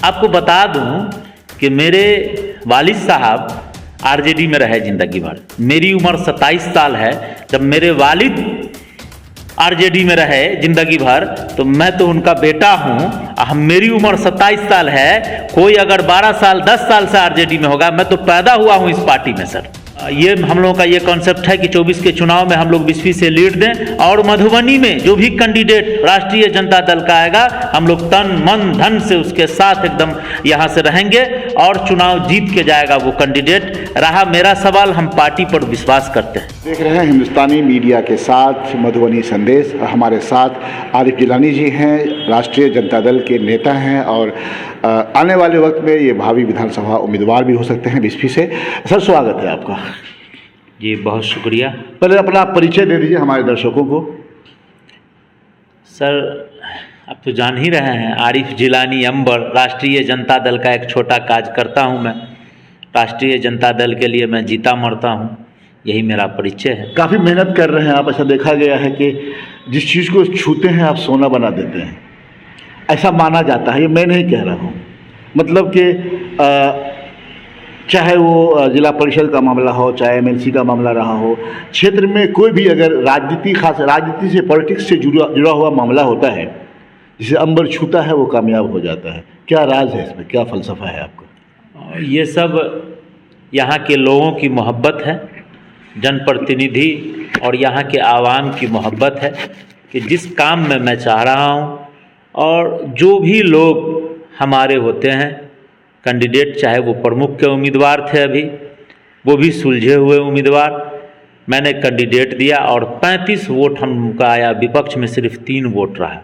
आपको बता दूं कि मेरे वालिद साहब आरजेडी में रहे जिंदगी भर। मेरी उम्र 27 साल है। जब मेरे वालिद आरजेडी में रहे जिंदगी भर तो मैं तो उनका बेटा हूं। मेरी उम्र 27 साल है। कोई अगर 12 साल 10 साल से आरजेडी में होगा, मैं तो पैदा हुआ हूं इस पार्टी में सर। ये हम लोगों का ये कॉन्सेप्ट है कि 24 के चुनाव में हम लोग बिस्फी से लीड दें और मधुबनी में जो भी कैंडिडेट राष्ट्रीय जनता दल का आएगा, हम लोग तन मन धन से उसके साथ एकदम यहाँ से रहेंगे और चुनाव जीत के जाएगा वो कैंडिडेट। रहा मेरा सवाल, हम पार्टी पर विश्वास करते हैं। देख रहे हैं हिंदुस्तानी मीडिया के साथ मधुबनी संदेश। हमारे साथ आरिफ जिलानी जी हैं, राष्ट्रीय जनता दल के नेता हैं और आने वाले वक्त में ये भावी विधानसभा उम्मीदवार भी हो सकते हैं बिस्फी से। सर, स्वागत है आपका। जी बहुत शुक्रिया। पहले अपना परिचय दे दीजिए हमारे दर्शकों को। सर, आप तो जान ही रहे हैं, आरिफ जिलानी अंबर, राष्ट्रीय जनता दल का एक छोटा कार्यकर्ता हूं मैं। राष्ट्रीय जनता दल के लिए मैं जीता मरता हूं, यही मेरा परिचय है। काफ़ी मेहनत कर रहे हैं आप। ऐसा देखा गया है कि जिस चीज़ को छूते हैं आप सोना बना देते हैं, ऐसा माना जाता है। ये मैं नहीं कह रहा हूँ, मतलब कि चाहे वो जिला परिषद का मामला हो, चाहे एमएलसी का मामला रहा हो, क्षेत्र में कोई भी अगर राजनीति, खास राजनीति से, पॉलिटिक्स से जुड़ा हुआ मामला होता है, जिसे अंबर छूता है वो कामयाब हो जाता है। क्या राज है इसमें, क्या फ़लसफ़ा है आपका? ये सब यहाँ के लोगों की मोहब्बत है, जनप्रतिनिधि और यहाँ के आवाम की मोहब्बत है कि जिस काम में मैं चाह रहा हूँ और जो भी लोग हमारे होते हैं कैंडिडेट, चाहे वो प्रमुख के उम्मीदवार थे, अभी वो भी सुलझे हुए उम्मीदवार, मैंने कैंडिडेट दिया और 35 वोट हमका आया, विपक्ष में सिर्फ 3 वोट रहा।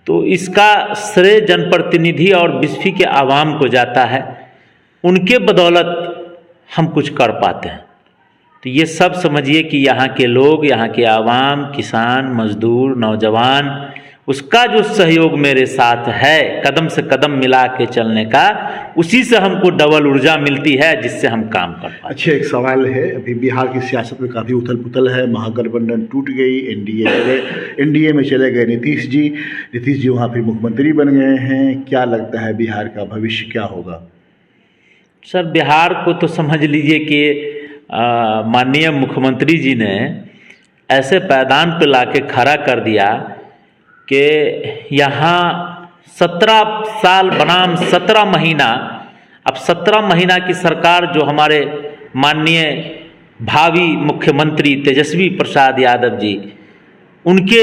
तो इसका श्रेय जनप्रतिनिधि और बिस्फी के आवाम को जाता है। उनके बदौलत हम कुछ कर पाते हैं। तो ये सब समझिए कि यहाँ के लोग, यहाँ के आवाम, किसान, मजदूर, नौजवान, उसका जो सहयोग मेरे साथ है, कदम से कदम मिला के चलने का, उसी से हमको डबल ऊर्जा मिलती है जिससे हम काम कर पाते हैं। अच्छा, एक सवाल है। अभी बिहार की सियासत में काफ़ी उथल पुथल है। महागठबंधन टूट गई, एनडीए में चले गए नीतीश जी वहाँ फिर मुख्यमंत्री बन गए हैं। क्या लगता है बिहार का भविष्य क्या होगा? सर, बिहार को तो समझ लीजिए कि माननीय मुख्यमंत्री जी ने ऐसे पैदान पे लाके खड़ा कर दिया कि यहाँ 17 साल बनाम 17 महीना, अब 17 महीना की सरकार जो हमारे माननीय भावी मुख्यमंत्री तेजस्वी प्रसाद यादव जी, उनके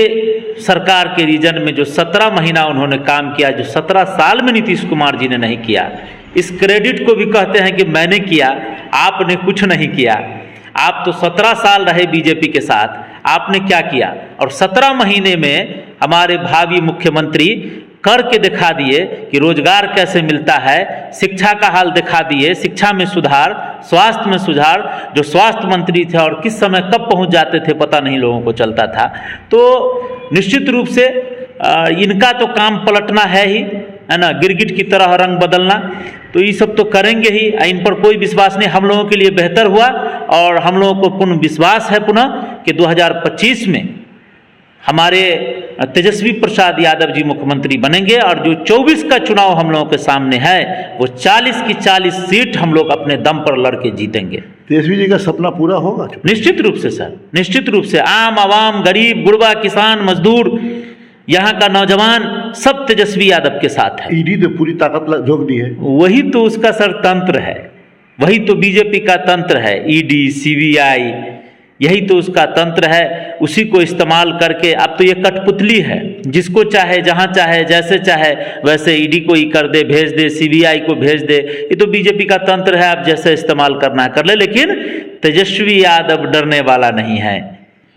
सरकार के रीजन में जो 17 महीना उन्होंने काम किया, जो 17 साल में नीतीश कुमार जी ने नहीं किया, इस क्रेडिट को भी कहते हैं कि मैंने किया, आपने कुछ नहीं किया। आप तो 17 साल रहे बीजेपी के साथ, आपने क्या किया? और 17 महीने में हमारे भावी मुख्यमंत्री करके दिखा दिए कि रोजगार कैसे मिलता है, शिक्षा का हाल दिखा दिए, शिक्षा में सुधार, स्वास्थ्य में सुधार। जो स्वास्थ्य मंत्री थे और किस समय कब पहुंच जाते थे पता नहीं लोगों को चलता था। तो निश्चित रूप से इनका तो काम पलटना है ही, है ना, गिरगिट की तरह रंग बदलना। तो ये सब तो करेंगे ही, इन पर कोई विश्वास नहीं। हम लोगों के लिए बेहतर हुआ और हम लोगों को पूर्ण विश्वास है पुनः कि 2025 में हमारे तेजस्वी प्रसाद यादव जी मुख्यमंत्री बनेंगे और जो 24 का चुनाव हम लोगों के सामने है वो 40 की 40 सीट हम लोग अपने दम पर लड़के जीतेंगे। तेजस्वी जी का सपना पूरा होगा? निश्चित रूप से सर, निश्चित रूप से। आम आवाम, गरीब गुरबा, किसान, मजदूर, यहाँ का नौजवान सब तेजस्वी यादव के साथ है। ईडी तो पूरी ताकत झोंक दी है। वही तो उसका सर तंत्र है, वही तो बीजेपी का तंत्र है। ईडी, सीबीआई, यही तो उसका तंत्र है। उसी को इस्तेमाल करके अब तो ये कठपुतली है, जिसको चाहे, जहाँ चाहे, जैसे चाहे वैसे ईडी को ही कर दे, भेज दे, सीबीआई को भेज दे। ये तो बीजेपी का तंत्र है, आप जैसे इस्तेमाल करना है कर ले। लेकिन तेजस्वी यादव डरने वाला नहीं है,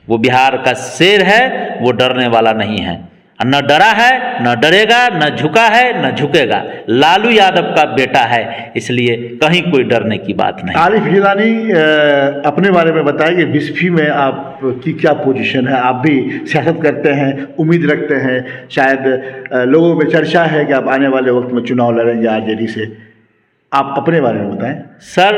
वो बिहार का शेर है, वो डरने वाला नहीं है। न डरा है, न डरेगा, न झुका है, न झुकेगा। लालू यादव का बेटा है, इसलिए कहीं कोई डरने की बात नहीं। आरिफ जिलानी, अपने बारे में बताएं कि बिस्फी में आपकी क्या पोजीशन है? आप भी सियासत करते हैं, उम्मीद रखते हैं, शायद लोगों में चर्चा है कि आप आने वाले वक्त में चुनाव लड़ेंगे आरजेडी से। आप अपने बारे में बताएं। सर,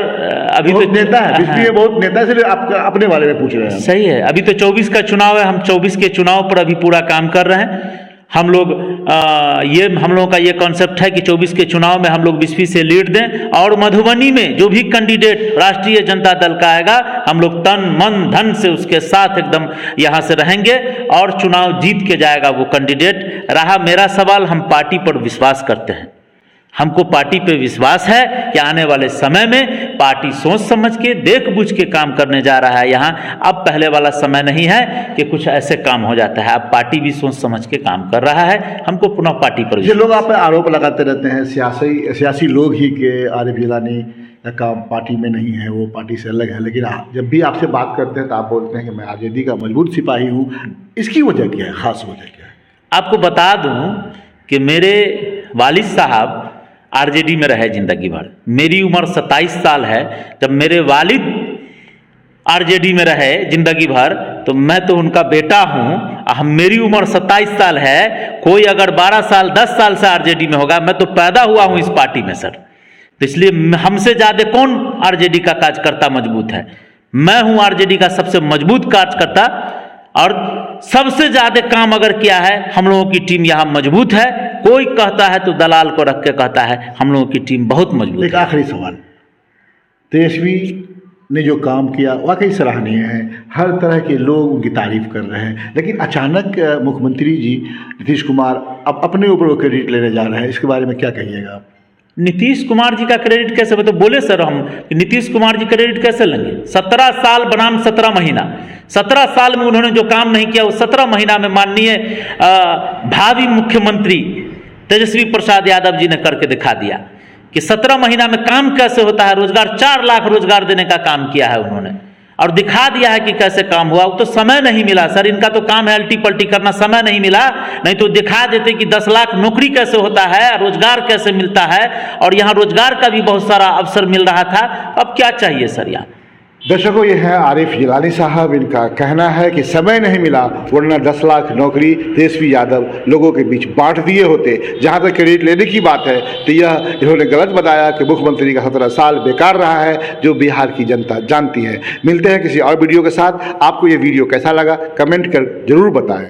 अभी बहुत तो नेता है, बिस्फी में बहुत नेता है, इसलिए आप अपने बारे में पूछ रहे हैं। सही है, अभी तो 24 का चुनाव है, हम 24 के चुनाव पर अभी पूरा काम कर रहे हैं हम लोगों का ये कॉन्सेप्ट है कि 24 के चुनाव में हम लोग 20 से लीड दें, और मधुबनी में जो भी कैंडिडेट राष्ट्रीय जनता दल का आएगा हम लोग तन मन धन से उसके साथ एकदम यहाँ से रहेंगे और चुनाव जीत के जाएगा वो कैंडिडेट। रहा मेरा सवाल, हम पार्टी पर विश्वास करते हैं, हमको पार्टी पे विश्वास है कि आने वाले समय में पार्टी सोच समझ के देख बुझ के काम करने जा रहा है यहाँ। अब पहले वाला समय नहीं है कि कुछ ऐसे काम हो जाता है, अब पार्टी भी सोच समझ के काम कर रहा है, हमको पुनः पार्टी पर ये लोग आप पे आरोप लगाते रहते हैं सियासी लोग ही के आरिफ जिलानी का पार्टी में नहीं है, वो पार्टी से अलग है, लेकिन जब भी आपसे बात करते हैं तो आप बोलते हैं कि मैं आरजेडी का मजबूत सिपाही हूँ। इसकी वजह क्या है, खास वजह क्या है? आपको बता दूं कि मेरे वालिद साहब आरजेडी में रहे जिंदगी भर। मेरी उम्र 27 साल है, जब मेरे वालिद आरजेडी में रहे जिंदगी भर तो मैं तो उनका बेटा हूं। मेरी उम्र 27 साल है, कोई अगर 12 साल 10 साल से आरजेडी में होगा, मैं तो पैदा हुआ हूं इस पार्टी में सर। तो इसलिए हमसे ज्यादा कौन आरजेडी का कार्यकर्ता मजबूत है? मैं हूं आरजेडी का सबसे मजबूत कार्यकर्ता, और सबसे ज्यादा काम अगर किया है हम लोगों की टीम यहाँ मजबूत है। कोई कहता है तो दलाल को रख के कहता है, हम लोगों की टीम बहुत मजबूत है। एक आखिरी सवाल, तेजस्वी ने जो काम किया वाकई सराहनीय है, हर तरह के लोग उनकी तारीफ कर रहे हैं, लेकिन अचानक मुख्यमंत्री जी नीतीश कुमार अब अपने ऊपर वो क्रेडिट लेने जा रहे हैं, इसके बारे में क्या कहिएगा आप? नीतीश कुमार जी का क्रेडिट कैसे? तो बोले सर हम कि नीतीश कुमार जी क्रेडिट कैसे लेंगे? 17 साल बनाम 17 महीना, 17 साल में उन्होंने जो काम नहीं किया वो 17 महीना में माननीय भावी मुख्यमंत्री तेजस्वी प्रसाद यादव जी ने करके दिखा दिया कि 17 महीना में काम कैसे होता है। रोजगार 4 लाख रोजगार देने का काम किया है उन्होंने, और दिखा दिया है कि कैसे काम हुआ। तो समय नहीं मिला सर, इनका तो काम है अल्टी पल्टी करना, समय नहीं मिला, नहीं तो दिखा देते कि 10 लाख नौकरी कैसे होता है, रोजगार कैसे मिलता है, और यहाँ रोजगार का भी बहुत सारा अवसर मिल रहा था। अब क्या चाहिए सर यहाँ? दर्शकों, ये है आरिफ जिलानी साहब, इनका कहना है कि समय नहीं मिला, वरना 10 लाख नौकरी तेजस्वी यादव लोगों के बीच बांट दिए होते। जहां तक क्रेडिट लेने की बात है तो यह इन्होंने गलत बताया कि मुख्यमंत्री का 17 साल बेकार रहा है, जो बिहार की जनता जानती है। मिलते हैं किसी और वीडियो के साथ। आपको ये वीडियो कैसा लगा कमेंट कर जरूर बताएं।